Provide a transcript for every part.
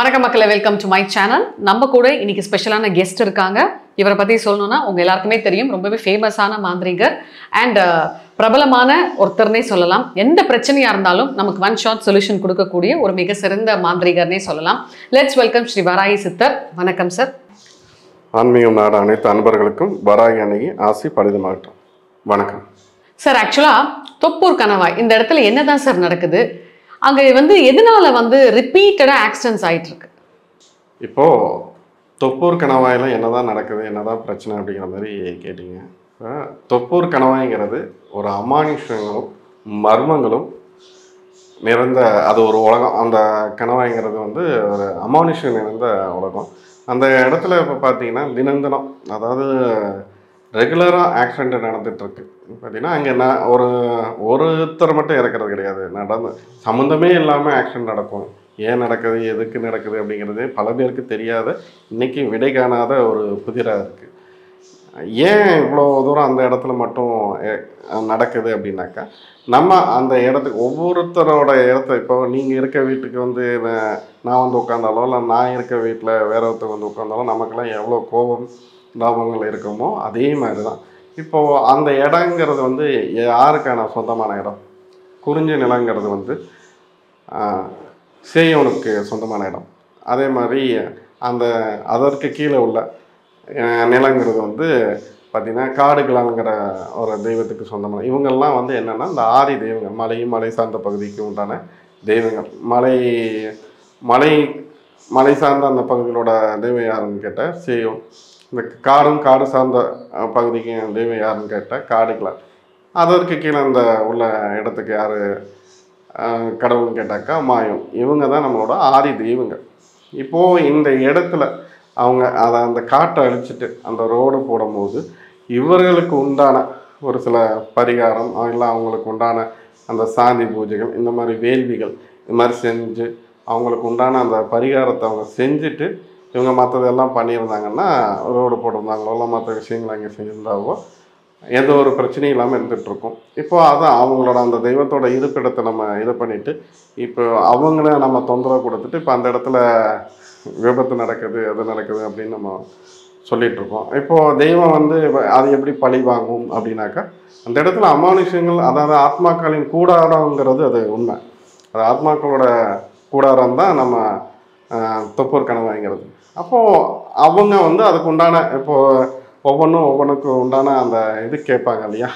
வணக்கம் மக்களே, welcome to my channel. நம்ம கூட இன்னைக்கு ஸ்பெஷலான கெஸ்ட் இருக்காங்க. இவரை பற்றி சொல்லணும்னா உங்கள் எல்லாருக்குமே தெரியும், ரொம்பவே ஃபேமஸான மாந்திரிகர் அண்ட் பிரபலமான ஒருத்தர்னே சொல்லலாம். எந்த பிரச்சனையாக இருந்தாலும் நமக்கு ஒன் ஷாட் சொல்யூஷன் கொடுக்கக்கூடிய ஒரு மிக சிறந்த மாந்திரிகர்னே சொல்லலாம். லெட்ஸ் வெல்கம் ஸ்ரீ வராகி சித்தர். வணக்கம் சார். ஆன்மீகம் நாடு அனைத்து அன்பர்களுக்கும் வராகி அன்னைக்கு ஆசி பலிதமாகட்டும். வணக்கம் சார். ஆக்சுவலாக தொப்பூர் கணவாய் இந்த இடத்துல என்னதான் சார் நடக்குது? அங்கே எதனால ரிப்பீட்டடாக ஆக்சிடென்ட்ஸ் ஆகிட்டு இருக்கு? இப்போது தொப்பூர் கணவாயில் என்னதான் நடக்குது, என்னதான் பிரச்சனை அப்படிங்கிற மாதிரி கேட்டிங்க. தொப்பூர் கணவாய்ங்கிறது ஒரு அமானுஷங்களும் மர்மங்களும் நிறைந்த அது ஒரு உலகம். அந்த கணவாய்ங்கிறது ஒரு அமானுஷம் நிறைந்த உலகம். அந்த இடத்துல இப்போ பார்த்தீங்கன்னா தினம் அதாவது ரெகுலராக ஆக்சிடெண்ட் நடந்துகிட்ருக்கு. பார்த்தீங்கன்னா அங்கே ஒருத்தர் மட்டும் இறக்கிறது கிடையாது, நடந்து சம்மந்தமே இல்லாமல் ஆக்சிடெண்ட் நடக்கும். ஏன் நடக்குது, எதுக்கு நடக்குது அப்படிங்கிறது பல பேருக்கு தெரியாத, இன்றைக்கி விடை காணாத ஒரு புதிராக இருக்குது. ஏன் இவ்வளோ தூரம் அந்த இடத்துல மட்டும் நடக்குது அப்படின்னாக்கா, நம்ம அந்த இடத்துக்கு ஒவ்வொருத்தரோட இடத்த இப்போ நீங்கள் இருக்க வீட்டுக்கு நான் உட்காந்தாலும் இல்லை நான் இருக்க வீட்டில் வேற ஒருத்தர் உட்காந்தாலும் நமக்கெல்லாம் எவ்வளோ கோபம் லாபங்கள் இருக்குமோ அதே மாதிரி தான் இப்போது அந்த இடங்கிறது யாருக்கான சொந்தமான இடம்? குறிஞ்சி நிலங்கிறது சேயோனுக்கு சொந்தமான இடம். அதே மாதிரி அதற்கு கீழே உள்ள நிலங்கிறது பார்த்திங்கன்னா காடுகளாங்கிற ஒரு தெய்வத்துக்கு சொந்தமான. இவங்கெல்லாம் என்னென்னா இந்த ஆதி தெய்வங்கள், மலை சார்ந்த பகுதிக்கு உண்டான தெய்வங்கள். மலை சார்ந்த அந்த பகுதிகளோட தெய்வம் யாருன்னு கேட்டால் சேயோன். இந்த காடு சார்ந்த பகுதிக்கு தெய்வம் யாருன்னு கேட்டால் காடுகளால். அதற்கு கீழே அந்த உள்ள இடத்துக்கு யார் கடவுள்னு கேட்டாக்கா மாயம். இவங்க தான் நம்மளோட ஆதி தெய்வங்கள். இப்போது இந்த இடத்துல அவங்க அந்த காட்டை அழிச்சிட்டு அந்த ரோடு போடும்போது இவர்களுக்கு உண்டான ஒரு சில பரிகாரம் இல்லை அவங்களுக்கு உண்டான அந்த சாந்தி பூஜைகள், இந்த மாதிரி வேள்விகள் இந்த மாதிரி செஞ்சு அவங்களுக்கு உண்டான அந்த பரிகாரத்தை அவங்க செஞ்சுட்டு இவங்க மற்றதெல்லாம் பண்ணியிருந்தாங்கன்னா, ரோடு போட்டிருந்தாங்களோ இல்லை மற்ற விஷயங்கள் அங்கே செஞ்சுருந்தாவோ எந்த ஒரு பிரச்சனையும் இல்லாமல் இருந்துகிட்ருக்கும். இப்போ அதான் அவங்களோட அந்த தெய்வத்தோட இருப்பிடத்தை நம்ம இது பண்ணிவிட்டு இப்போ அவங்கள நம்ம தொந்தரவு கொடுத்துட்டு இப்போ அந்த இடத்துல விபத்து நடக்குது, அது நடக்குது அப்படின்னு நம்ம சொல்லிகிட்ருக்கோம். இப்போது தெய்வம் அது எப்படி பழி வாங்கும் அப்படின்னாக்கா, அந்த இடத்துல அமானுஷங்கள், அதாவது ஆத்மாக்களின் கூடாரங்கிறது அது உண்மை. அது ஆத்மாக்களோட கூடாரம் தான் நம்ம தொப்பூர் கணவாய்ங்கிறது. அப்போது அவங்க அதுக்கு உண்டான இப்போது ஒவ்வொன்றுக்கு உண்டான அந்த இது கேட்பாங்க இல்லையா,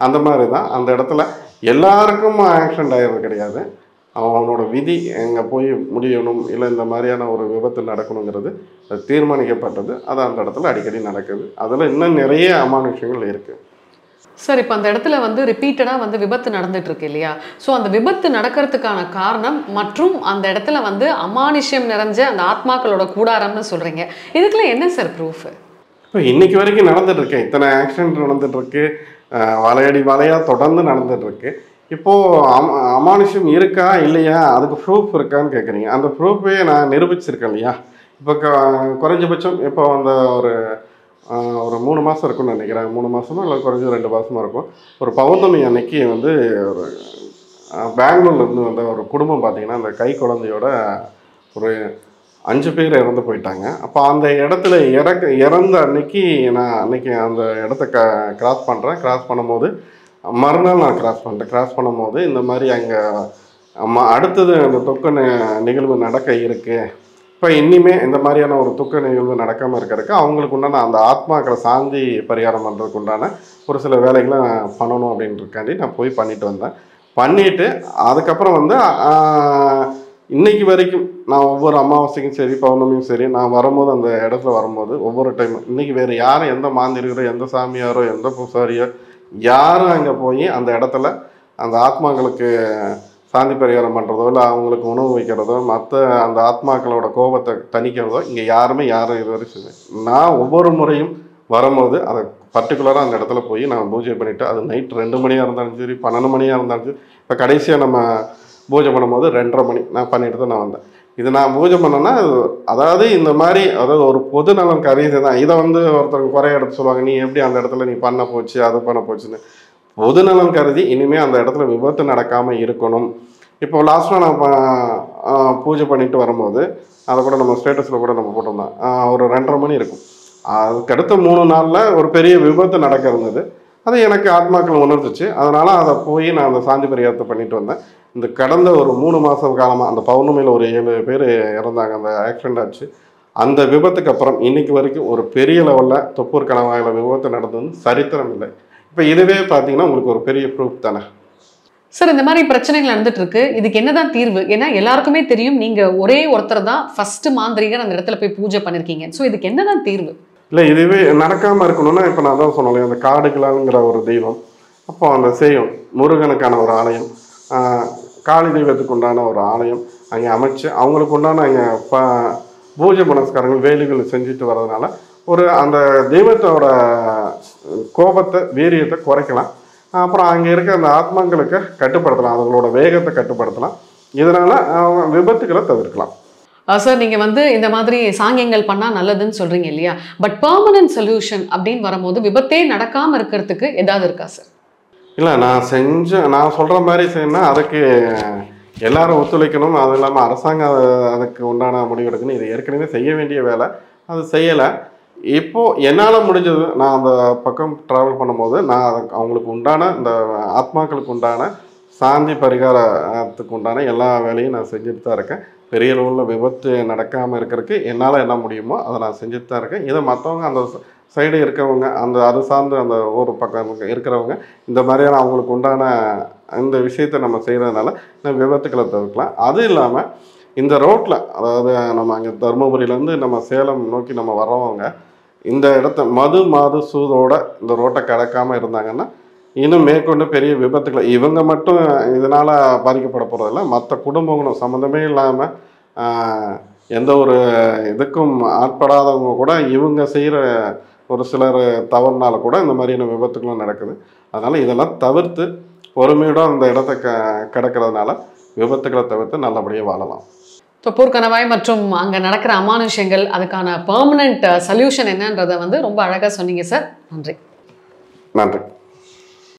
அந்த மாதிரி தான் அந்த இடத்துல எல்லாருக்கும் ஆக்சிடெண்ட் ஆகிறது கிடையாது. அவனோட விதி எங்கே போய் முடியணும் இல்லை இந்த மாதிரியான ஒரு விபத்து நடக்கணுங்கிறது அது தீர்மானிக்கப்பட்டது. அது அந்த இடத்துல அடிக்கடி நடக்குது. அதில் இன்னும் நிறைய அமானுஷங்கள் இருக்குது. சார், இப்போ அந்த இடத்துல ரிப்பீட்டடாக விபத்து நடந்துட்டு இருக்கு இல்லையா? ஸோ அந்த விபத்து நடக்கிறதுக்கான காரணம் மற்றும் அந்த இடத்துல அமானுஷ்யம் நிறைஞ்ச அந்த ஆத்மாக்களோட கூடாரம்னு சொல்கிறீங்க. இதுக்கெல்லாம் என்ன சார் ப்ரூஃப்? இப்போ இன்றைக்கி வரைக்கும் நடந்துகிட்ருக்கு. இத்தனை ஆக்சிடெண்ட் நடந்துகிட்ருக்கு, வலையாக தொடர்ந்து நடந்துகிட்ருக்கு. இப்போது அமானுஷ்யம் இருக்கா இல்லையா, அதுக்கு ப்ரூஃப் இருக்கான்னு கேட்குறீங்க. அந்த ப்ரூஃபே நான் நிரூபிச்சிருக்கேன் இல்லையா. இப்போ குறைஞ்சபட்சம் இப்போ ஒரு 3 மாதம் இருக்குன்னு நினைக்கிறேன். 3 மாதமோ இல்லை குறைஞ்சது 2 மாதமாக இருக்கும். ஒரு பௌர்ணமி அன்னைக்கு ஒரு பெங்களூர்லேருந்து ஒரு குடும்பம் பார்த்திங்கன்னா அந்த கை குழந்தையோட ஒரு 5 பேர் இறந்து போயிட்டாங்க. அப்போ அந்த இடத்துல இறந்த அன்னைக்கு நான் அந்த இடத்த கிராஸ் பண்ணுறேன். கிராஸ் பண்ணும்போது மறுநாள் நான் கிராஸ் பண்ணும்போது இந்த மாதிரி அங்கே அடுத்தது அந்த துக்க நிகழ்வு நடக்க இருக்குது. இப்போ இனிமே இந்த மாதிரியான ஒரு துக்க நிகழ்வு நடக்காமல் இருக்கிறதுக்கு அவங்களுக்கு உண்டான அந்த ஆத்மாக்களை சாந்தி பரிகாரம் பண்ணுறதுக்கு உண்டான ஒரு சில வேலைகளை பண்ணணும் அப்படின்றதுக்காண்டி நான் போய் பண்ணிட்டு வந்தேன். பண்ணிவிட்டு அதுக்கப்புறம் இன்னைக்கு வரைக்கும் நான் ஒவ்வொரு அமாவாசைக்கும் சரி பௌர்ணமியும் சரி நான் வரும்போது அந்த இடத்துல வரும்போது ஒவ்வொரு டைமும் இன்றைக்கி வேறு யாரும் எந்த மாந்திரிகரோ எந்த சாமியாரோ எந்த பூசாரியோ யாரும் அங்கே போய் அந்த இடத்துல அந்த ஆத்மாக்களுக்கு சாந்தி பரிகாரம் பண்ணுறதோ இல்லை அவங்களுக்கு உணவு வைக்கிறதோ மற்ற அந்த ஆத்மாக்களோட கோபத்தை தணிக்கிறதோ இங்கே யாரும் இதுவரை செய்வேன். நான் ஒவ்வொரு முறையும் வரும்போது அதை பர்டிகுலராக அந்த இடத்துல போய் நான் பூஜை பண்ணிவிட்டு, அது நைட் 2 மணியாக இருந்தாலும் சரி 12 மணியாக இருந்தாலும் சரி. இப்போ கடைசியாக நம்ம பூஜை பண்ணும்போது 2:30 மணி நான் பண்ணிட்டு தான் நான் வந்தேன். இது நான் பூஜை பண்ணேன்னா அதாவது இந்த மாதிரி அதாவது ஒரு பொது நலன் கருதி தான். இதை ஒருத்தருக்கு குறைய எடுத்து சொல்லுவாங்க, நீ எப்படி அந்த இடத்துல நீ பண்ண போச்சு அது பண்ண போச்சுன்னு. பொதுநலன் கருதி இனிமேல் அந்த இடத்துல விபத்து நடக்காமல் இருக்கணும். இப்போ லாஸ்ட்டாக நான் பூஜை பண்ணிட்டு வரும்போது அதை கூட நம்ம ஸ்டேட்டஸில் கூட நம்ம போட்டிருந்தோம். ஒரு 2:30 மணி இருக்கும். அதுக்கடுத்த 3 நாளில் ஒரு பெரிய விபத்து நடக்க இருந்தது. அது எனக்கு ஆத்மாக்கள் உணர்ந்துச்சு. அதனால் அதை போய் நான் அந்த சாந்தி பரிகாரத்தை பண்ணிட்டு வந்தேன். இந்த கடந்த ஒரு 3 மாதம் காலமாக அந்த பௌர்ணமியில் ஒரு 7 பேர் இறந்தாங்க. அந்த ஆக்சிடெண்ட் ஆச்சு. அந்த விபத்துக்கு அப்புறம் இன்னைக்கு வரைக்கும் ஒரு பெரிய லெவலில் தொப்பூர் கணவாயில் விபத்து நடந்ததுன்னு சரித்திரம் இல்லை. இப்போ இதுவே பார்த்தீங்கன்னா உங்களுக்கு ஒரு பெரிய ப்ரூஃப் தானே. சார், இந்த மாதிரி பிரச்சனைகள் நடந்துட்டு இருக்கு. இதுக்கு என்னதான் தீர்வு? ஏன்னா எல்லாருக்குமே தெரியும் நீங்க ஒரே ஒருத்தர் தான் ஃபர்ஸ்ட் மாந்திரிகர் அந்த இடத்துல போய் பூஜை பண்ணிருக்கீங்க. ஸோ இதுக்கு என்னதான் தீர்வு? இல்லை, இதுவே நடக்காமல் இருக்கணும்னா இப்போ நான் தான் சொன்னேன், அந்த காடுகளாங்கிற ஒரு தெய்வம், அப்போ அந்த செய்யும் முருகனுக்கான ஒரு ஆலயம், காளி தெய்வத்துக்கு உண்டான ஒரு ஆலயம் அங்கே அமைச்சு அவங்களுக்கு உண்டான அங்கே பூஜை புனஸ்காரங்கள் வேலைகள் செஞ்சுட்டு வர்றதுனால ஒரு அந்த தெய்வத்தோட கோபத்தை வீரியத்தை குறைக்கலாம். அப்புறம் அங்கே இருக்க அந்த ஆத்மாக்களுக்கு கட்டுப்படுத்தலாம், அவங்களோட வேகத்தை கட்டுப்படுத்தலாம். இதனால் விபத்துக்களை தவிர்க்கலாம். சார், நீங்கள் வந்து இந்த மாதிரி சாங்கியங்கள் பண்ணால் நல்லதுன்னு சொல்கிறீங்க இல்லையா? பட் பெர்மனன்ட் சொல்யூஷன் அப்படின்னு வரும்போது விபத்தே நடக்காமல் இருக்கிறதுக்கு ஏதாவது இருக்கா சார்? இல்லை, நான் சொல்கிற மாதிரி செய்யணும்னா அதுக்கு எல்லாரும் ஒத்துழைக்கணும். அது இல்லாமல் அரசாங்கம் அதுக்கு உண்டான முடிவு எடுக்கணும். இது ஏற்கனவே செய்ய வேண்டிய வேலை, அது செய்யலை. இப்போது என்னால் முடிஞ்சது நான் அந்த பக்கம் ட்ராவல் பண்ணும்போது நான் அவங்களுக்கு உண்டான இந்த ஆத்மாக்களுக்கு உண்டான சாந்தி பரிகாரத்துக்கு உண்டான எல்லா வேலையும் நான் செஞ்சுட்டு தான் இருக்கேன். பெரிய அளவில் விபத்து நடக்காமல் இருக்கிறதுக்கு என்னால் என்ன முடியுமோ அதை நான் செஞ்சுட்டு தான் இருக்கேன். இதை மற்றவங்க அந்த சைடு இருக்கவங்க, அது சார்ந்து அந்த ஊர் பக்கம் இருக்கிறவங்க இந்த மாதிரியான அவங்களுக்கு உண்டான இந்த விஷயத்தை நம்ம செய்கிறதுனால இந்த விபத்துக்களை தவிர்க்கலாம். அது இல்லாமல் இந்த ரோட்டில், அதாவது நம்ம அங்கே தருமபுரியிலேருந்து நம்ம சேலம் நோக்கி நம்ம வர்றவங்க இந்த இடத்த மது சூதோட இந்த ரோட்டை கடக்காமல் இருந்தாங்கன்னா இன்னும் மேற்கொண்டு பெரிய விபத்துக்களை இவங்க மட்டும் இதனால் பாதிக்கப்பட போகிறதில்ல, மற்ற குடும்பங்களும் சம்மந்தமே இல்லாமல் எந்த ஒரு இதுக்கும் ஆட்படாதவங்க கூட இவங்க செய்கிற ஒரு சிலர் தவறுனால கூட இந்த மாதிரியான விபத்துக்களும் நடக்குது. அதனால் இதெல்லாம் தவிர்த்து பொறுமையோட அந்த இடத்த கிடக்கிறதுனால விபத்துக்களை தவிர்த்து நல்லபடியாக வாழலாம். தொப்பூர் கணவாய் மற்றும் அங்கே நடக்கிற அமானுஷங்கள், அதுக்கான பெர்மனன்ட் சொல்யூஷன் என்னன்றதை வந்து ரொம்ப அழகாக சொன்னீங்க சார். நன்றி. நன்றி.